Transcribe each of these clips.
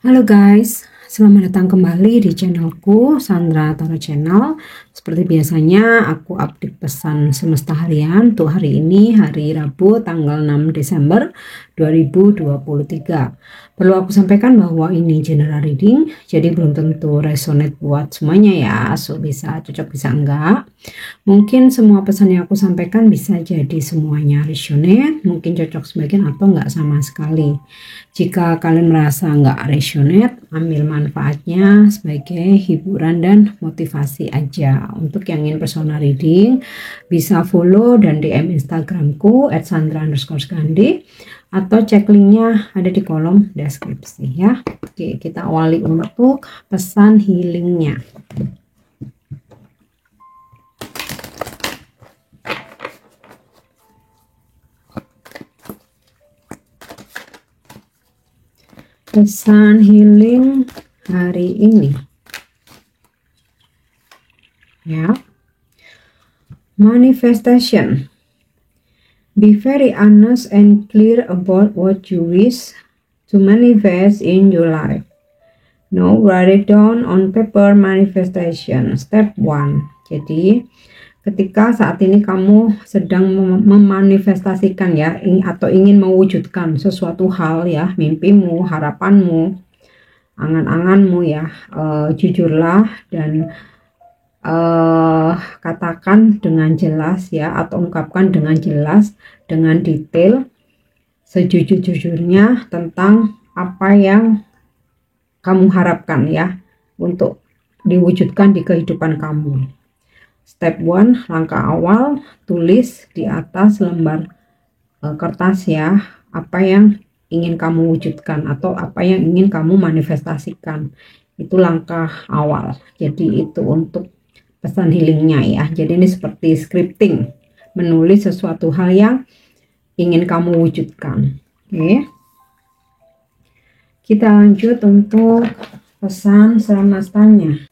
Halo guys, selamat datang kembali di channelku Sandra Tarot Channel. Seperti biasanya aku update pesan semesta harian untuk hari ini, hari Rabu tanggal 6 Desember 2023. Perlu aku sampaikan bahwa ini general reading, jadi belum tentu resonate buat semuanya ya. So bisa cocok bisa enggak. Mungkin semua pesan yang aku sampaikan bisa jadi semuanya resonate, mungkin cocok sebagian atau enggak sama sekali. Jika kalian merasa enggak resonate, ambil manfaatnya sebagai hiburan dan motivasi aja. Untuk yang ingin personal reading, bisa follow dan DM Instagramku @sandra_gandhi atau cek linknya ada di kolom deskripsi ya. Oke, kita awali untuk pesan healingnya. Pesan healing hari ini ya. Manifestation. Be very honest and clear about what you wish to manifest in your life. Now write it down on paper. Manifestation step 1. Jadi ketika saat ini kamu sedang memanifestasikan ya, atau ingin mewujudkan sesuatu hal ya, mimpimu, harapanmu, angan-anganmu ya, jujurlah dan katakan dengan jelas ya, atau ungkapkan dengan jelas, dengan detail, sejujur-jujurnya tentang apa yang kamu harapkan ya untuk diwujudkan di kehidupan kamu. Step 1, langkah awal, tulis di atas lembar kertas ya, apa yang ingin kamu wujudkan atau apa yang ingin kamu manifestasikan. Itu langkah awal. Jadi itu untuk pesan healingnya ya. Jadi ini seperti scripting, menulis sesuatu hal yang ingin kamu wujudkan. Oke. Kita lanjut untuk pesan semestanya.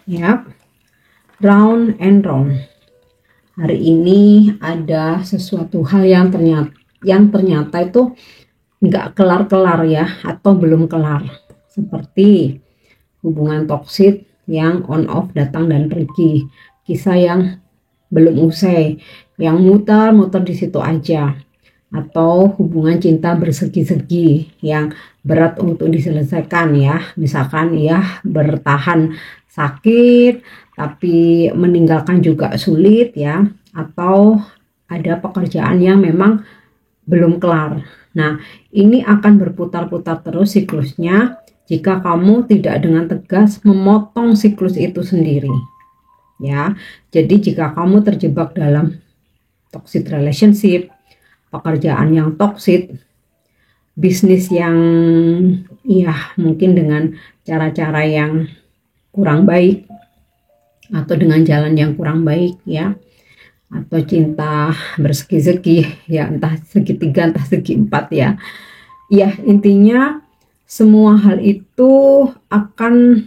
Yap, round and round. Hari ini ada sesuatu hal yang ternyata itu nggak kelar-kelar ya, atau belum kelar. Seperti hubungan toksik yang on off, datang dan pergi, kisah yang belum usai, yang muter-muter di situ aja, atau hubungan cinta bersegi-segi yang berat untuk diselesaikan ya. Misalkan ya, bertahan sakit tapi meninggalkan juga sulit ya, atau ada pekerjaan yang memang belum kelar. Nah, ini akan berputar-putar terus siklusnya jika kamu tidak dengan tegas memotong siklus itu sendiri ya. Jadi jika kamu terjebak dalam toxic relationship, pekerjaan yang toksik, bisnis yang ya mungkin dengan cara-cara yang kurang baik atau dengan jalan yang kurang baik ya, atau cinta bersegi-segi ya, entah segitiga entah segi empat ya. Ya intinya semua hal itu akan,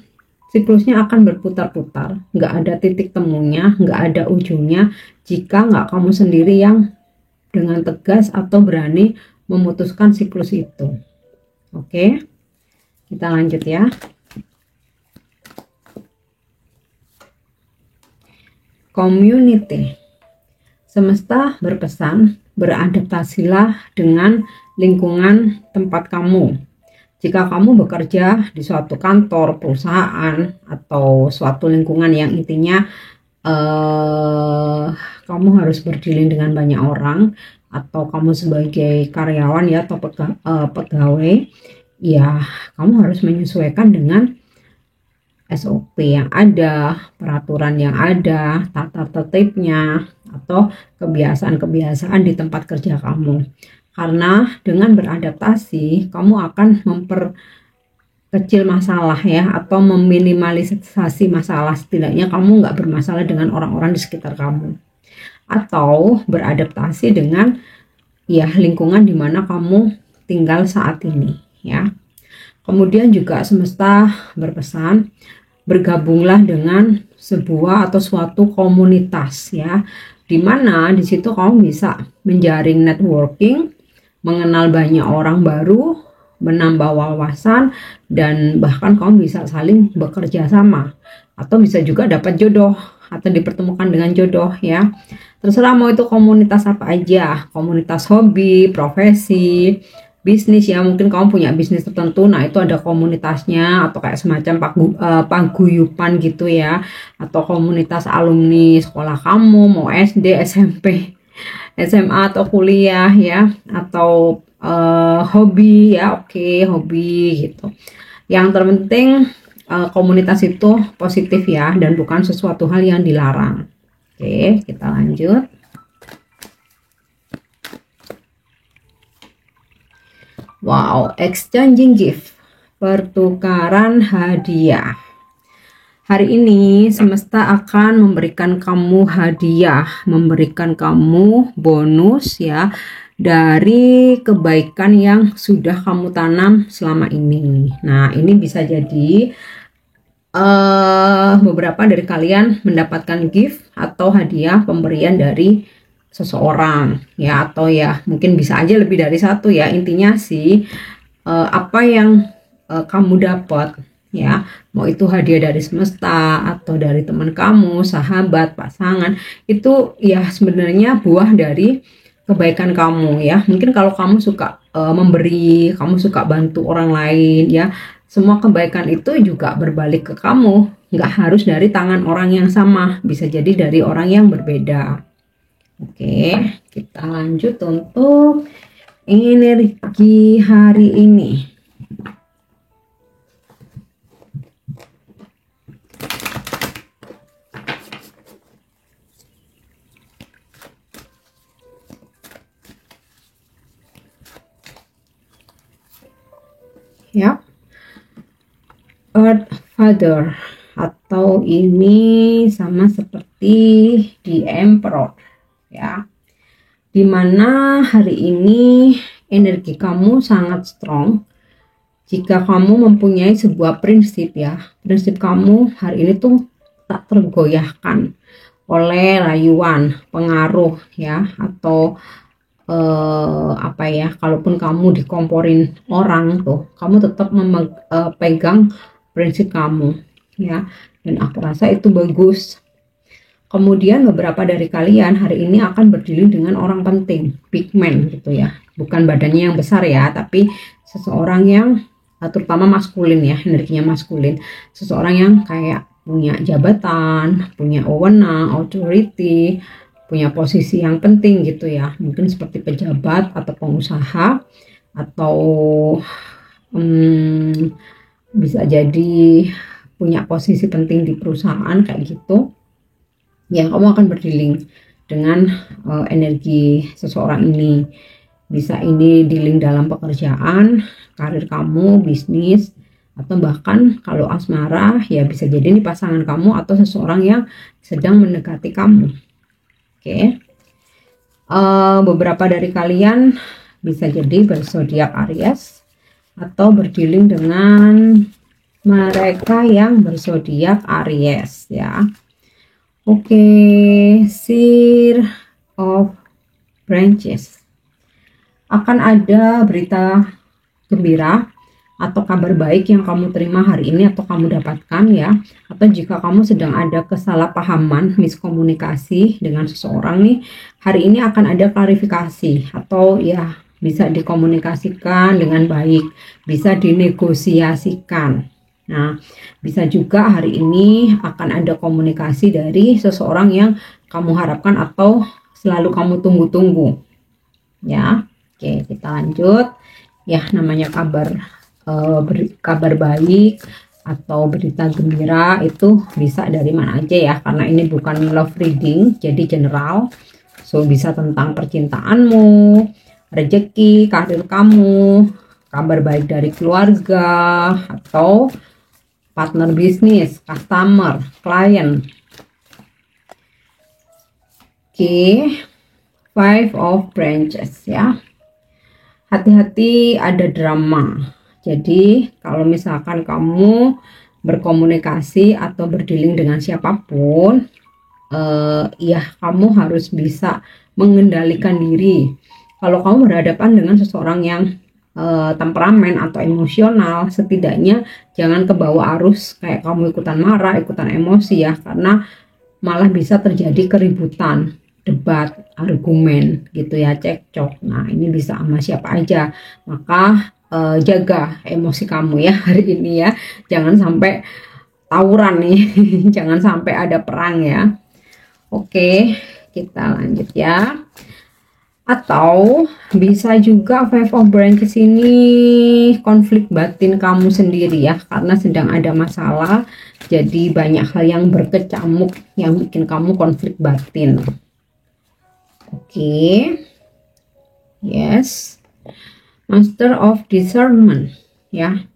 siklusnya akan berputar-putar, nggak ada titik temunya, nggak ada ujungnya jika nggak kamu sendiri yang dengan tegas atau berani memutuskan siklus itu. Oke, kita lanjut ya. Community. Semesta berpesan, beradaptasilah dengan lingkungan tempat kamu. Jika kamu bekerja di suatu kantor, perusahaan, atau suatu lingkungan yang intinya kamu harus berdiri dengan banyak orang, atau kamu sebagai karyawan ya, atau pegawai ya, kamu harus menyesuaikan dengan SOP yang ada, peraturan yang ada, tata tertibnya, atau kebiasaan-kebiasaan di tempat kerja kamu. Karena dengan beradaptasi, kamu akan memperkecil masalah ya, atau meminimalisasi masalah. Setidaknya kamu nggak bermasalah dengan orang-orang di sekitar kamu. Atau beradaptasi dengan ya lingkungan di mana kamu tinggal saat ini ya. Kemudian juga semesta berpesan, bergabunglah dengan sebuah atau suatu komunitas ya, dimana di situ kamu bisa menjaring networking, mengenal banyak orang baru, menambah wawasan, dan bahkan kamu bisa saling bekerja sama, atau bisa juga dapat jodoh atau dipertemukan dengan jodoh ya. Terserah mau itu komunitas apa aja, komunitas hobi, profesi, bisnis ya, mungkin kamu punya bisnis tertentu, nah itu ada komunitasnya, atau kayak semacam paguyupan gitu ya, atau komunitas alumni sekolah kamu, mau SD, SMP, SMA atau kuliah ya, atau hobi ya, oke, hobi gitu. Yang terpenting komunitas itu positif ya, dan bukan sesuatu hal yang dilarang. Oke, kita lanjut. Wow, exchanging gift, pertukaran hadiah. Hari ini semesta akan memberikan kamu hadiah, memberikan kamu bonus ya, dari kebaikan yang sudah kamu tanam selama ini. Nah, ini bisa jadi beberapa dari kalian mendapatkan gift atau hadiah pemberian dari seseorang ya, atau ya mungkin bisa aja lebih dari satu ya. Intinya sih apa yang kamu dapat ya, mau itu hadiah dari semesta atau dari teman kamu, sahabat, pasangan, itu ya sebenarnya buah dari kebaikan kamu ya. Mungkin kalau kamu suka memberi, kamu suka bantu orang lain ya, semua kebaikan itu juga berbalik ke kamu. Nggak harus dari tangan orang yang sama, bisa jadi dari orang yang berbeda. Oke, kita lanjut untuk energi hari ini. Ya, Earth Father, atau ini sama seperti di Emperor ya, dimana hari ini energi kamu sangat strong. Jika kamu mempunyai sebuah prinsip ya, prinsip kamu hari ini tuh tak tergoyahkan oleh rayuan, pengaruh ya, atau apa ya, kalaupun kamu dikomporin orang tuh, kamu tetap pegang prinsip kamu ya, dan aku rasa itu bagus. Kemudian beberapa dari kalian hari ini akan berdealing dengan orang penting, big man gitu ya. Bukan badannya yang besar ya, tapi seseorang yang terutama maskulin ya, energinya maskulin. Seseorang yang kayak punya jabatan, punya wewenang, authority, punya posisi yang penting gitu ya. Mungkin seperti pejabat atau pengusaha, atau bisa jadi punya posisi penting di perusahaan kayak gitu. Ya, kamu akan berdealing dengan energi seseorang ini. Bisa ini dealing dalam pekerjaan, karir kamu, bisnis, atau bahkan kalau asmara ya bisa jadi ini pasangan kamu atau seseorang yang sedang mendekati kamu. Oke. Beberapa dari kalian bisa jadi berzodiak Aries atau berdealing dengan mereka yang berzodiak Aries ya. Oke, Seer of Branches. Akan ada berita gembira atau kabar baik yang kamu terima hari ini atau kamu dapatkan ya. Atau jika kamu sedang ada kesalahpahaman, miskomunikasi dengan seseorang nih, hari ini akan ada klarifikasi atau ya bisa dikomunikasikan dengan baik, bisa dinegosiasikan. Nah, bisa juga hari ini akan ada komunikasi dari seseorang yang kamu harapkan atau selalu kamu tunggu-tunggu. Ya, oke, kita lanjut. Ya, namanya kabar baik atau berita gembira itu bisa dari mana aja ya, karena ini bukan love reading, jadi general. So, bisa tentang percintaanmu, rezeki, karir kamu, kabar baik dari keluarga, atau partner bisnis, customer, klien. Oke, Five of Branches ya. Hati-hati ada drama. Jadi kalau misalkan kamu berkomunikasi atau berdealing dengan siapapun, ya kamu harus bisa mengendalikan diri. kalau kamu berhadapan dengan seseorang yang temperamen atau emosional, setidaknya jangan kebawa arus kayak kamu ikutan marah, ikutan emosi ya, karena malah bisa terjadi keributan, debat, argumen gitu ya, cekcok. Nah, ini bisa sama siapa aja. Maka jaga emosi kamu ya hari ini ya. Jangan sampai tawuran nih. Jangan sampai ada perang ya. Oke, kita lanjut ya. Atau bisa juga Five of Branches ini konflik batin kamu sendiri ya, karena sedang ada masalah, jadi banyak hal yang berkecamuk yang bikin kamu konflik batin. Oke. Yes. Master of Discernment ya.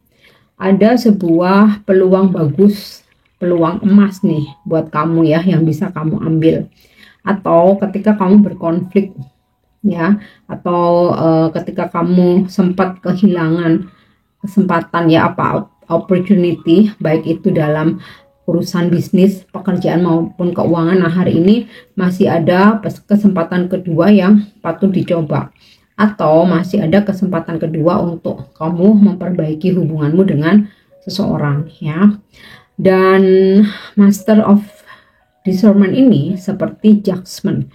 Ada sebuah peluang bagus, peluang emas nih buat kamu ya, yang bisa kamu ambil. Atau ketika kamu berkonflik ya, atau ketika kamu sempat kehilangan kesempatan ya, apa opportunity, baik itu dalam urusan bisnis, pekerjaan maupun keuangan. Nah, hari ini masih ada kesempatan kedua yang patut dicoba, atau masih ada kesempatan kedua untuk kamu memperbaiki hubunganmu dengan seseorang ya. Dan Master of Discernment ini seperti judgment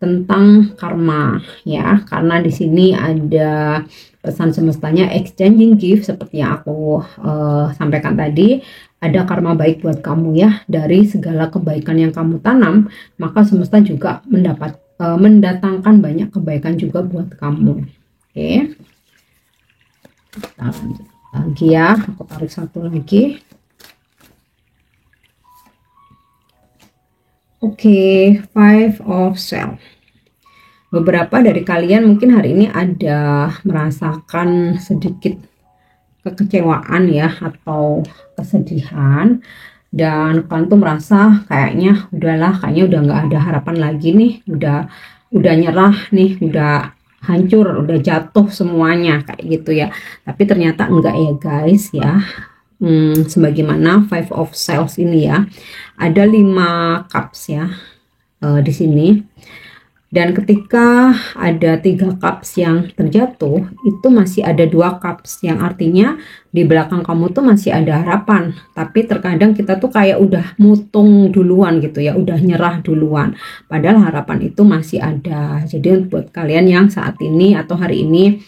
tentang karma ya, karena di sini ada pesan semestanya exchanging gift seperti yang aku sampaikan tadi. Ada karma baik buat kamu ya, dari segala kebaikan yang kamu tanam, maka semesta juga mendatangkan banyak kebaikan juga buat kamu. Oke, kita lanjut lagi ya, aku tarik satu lagi. Oke, Five of Self. Beberapa dari kalian mungkin hari ini ada merasakan sedikit kekecewaan ya, atau kesedihan, dan kalian tuh merasa kayaknya udahlah, kayaknya udah nggak ada harapan lagi nih, udah nyerah nih, udah hancur, udah jatuh semuanya kayak gitu ya. Tapi ternyata enggak ya guys ya. Sebagaimana Five of Swords ini ya, ada 5 cups ya di sini. Dan ketika ada 3 cups yang terjatuh, itu masih ada 2 cups, yang artinya di belakang kamu tuh masih ada harapan. Tapi terkadang kita tuh kayak udah mutung duluan gitu ya, udah nyerah duluan. Padahal harapan itu masih ada. Jadi buat kalian yang saat ini atau hari ini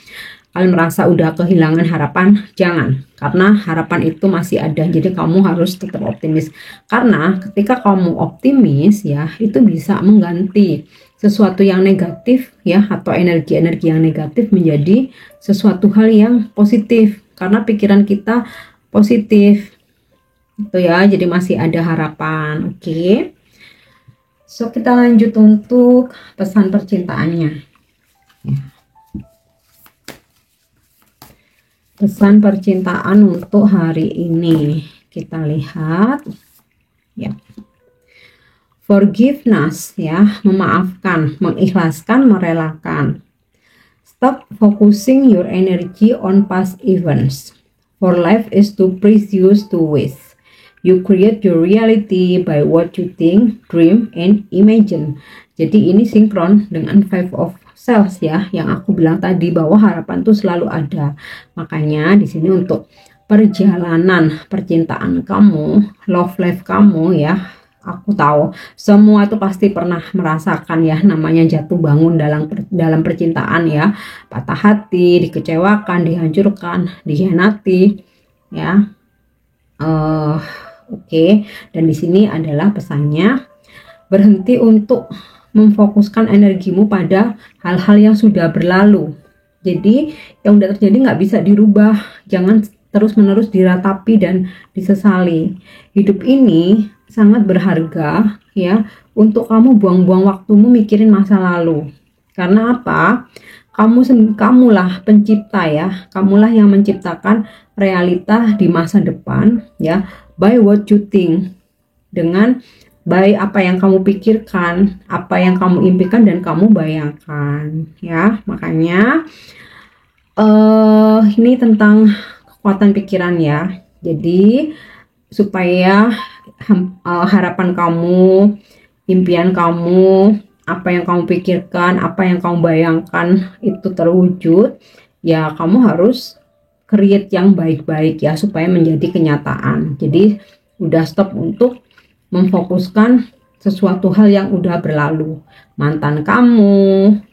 kalian merasa udah kehilangan harapan, jangan. Karena harapan itu masih ada, jadi kamu harus tetap optimis. Karena ketika kamu optimis ya, itu bisa mengganti sesuatu yang negatif ya, atau energi-energi yang negatif menjadi sesuatu hal yang positif, karena pikiran kita positif itu ya, jadi masih ada harapan. Oke. So kita lanjut untuk pesan percintaannya ya. Pesan percintaan untuk hari ini kita lihat ya. Forgiveness ya, memaafkan, mengikhlaskan, merelakan. Stop focusing your energy on past events. For life is too precious to waste. You create your reality by what you think, dream, and imagine. Jadi ini sinkron dengan Five of Swords ya, yang aku bilang tadi bahwa harapan tuh selalu ada. Makanya di sini untuk perjalanan percintaan kamu, love life kamu ya, aku tahu semua tuh pasti pernah merasakan ya, namanya jatuh bangun dalam percintaan ya, patah hati, dikecewakan, dihancurkan, dikhianati ya. Oke. Dan di sini adalah pesannya, berhenti untuk memfokuskan energimu pada hal-hal yang sudah berlalu. Jadi yang udah terjadi nggak bisa dirubah, jangan terus-menerus diratapi dan disesali. Hidup ini sangat berharga ya, untuk kamu buang-buang waktumu mikirin masa lalu. Karena apa? Kamulah pencipta ya, kamulah yang menciptakan realita di masa depan ya, by what you think, dengan by apa yang kamu pikirkan, apa yang kamu impikan dan kamu bayangkan ya. Makanya ini tentang kekuatan pikiran ya. Jadi supaya harapan kamu, impian kamu, apa yang kamu pikirkan, apa yang kamu bayangkan itu terwujud, ya kamu harus create yang baik-baik ya supaya menjadi kenyataan. Jadi udah stop untuk memfokuskan sesuatu hal yang udah berlalu. Mantan kamu,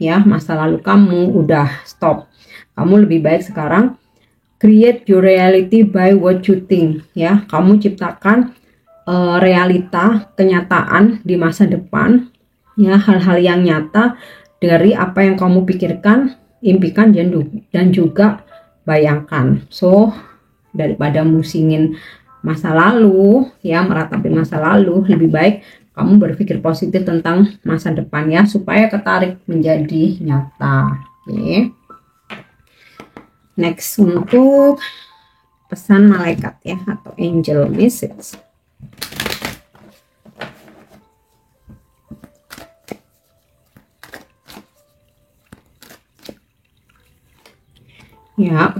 ya, masa lalu kamu udah stop. Kamu lebih baik sekarang create your reality by what you think ya. Kamu ciptakan realita, kenyataan di masa depan ya, hal-hal yang nyata dari apa yang kamu pikirkan, impikan dan juga bayangkan. So daripada musingin masa lalu ya, meratapi masa lalu, lebih baik kamu berpikir positif tentang masa depan ya, supaya ketarik menjadi nyata. Oke. Next, untuk pesan malaikat ya, atau angel message. Ya,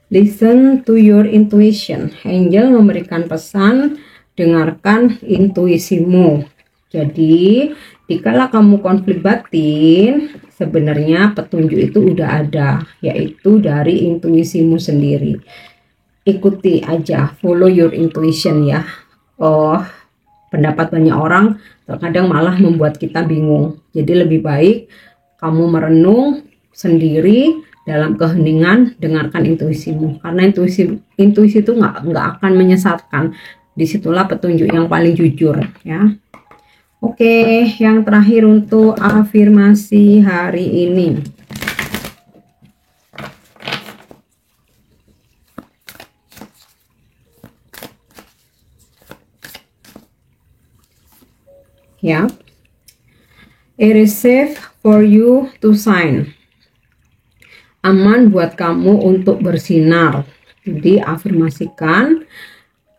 listen to your intuition. Angel memberikan pesan, dengarkan intuisimu. Jadi, dikala kamu konflik batin, sebenarnya petunjuk itu udah ada, yaitu dari intuisimu sendiri. Ikuti aja, follow your intuition ya. Oh, pendapat banyak orang terkadang malah membuat kita bingung. Jadi lebih baik kamu merenung sendiri dalam keheningan, dengarkan intuisimu, karena intuisi itu nggak akan menyesatkan. Disitulah petunjuk yang paling jujur ya. Oke, yang terakhir untuk afirmasi hari ini. Ya, it is safe for you to shine. Aman buat kamu untuk bersinar. Jadi afirmasikan,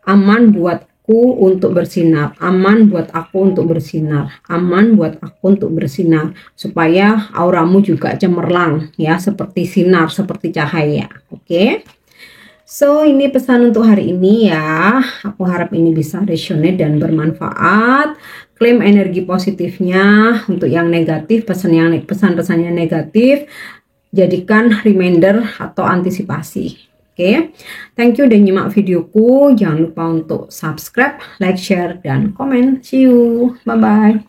aman buatku untuk bersinar, aman buat aku untuk bersinar, aman buat aku untuk bersinar, supaya auramu juga cemerlang ya, seperti sinar, seperti cahaya. Oke. So ini pesan untuk hari ini ya. Aku harap ini bisa resonate dan bermanfaat. Klaim energi positifnya. Untuk yang negatif, pesan-pesan yang negatif, jadikan reminder atau antisipasi. Oke, thank you udah nyimak videoku. Jangan lupa untuk subscribe, like, share, dan komen. See you, bye bye.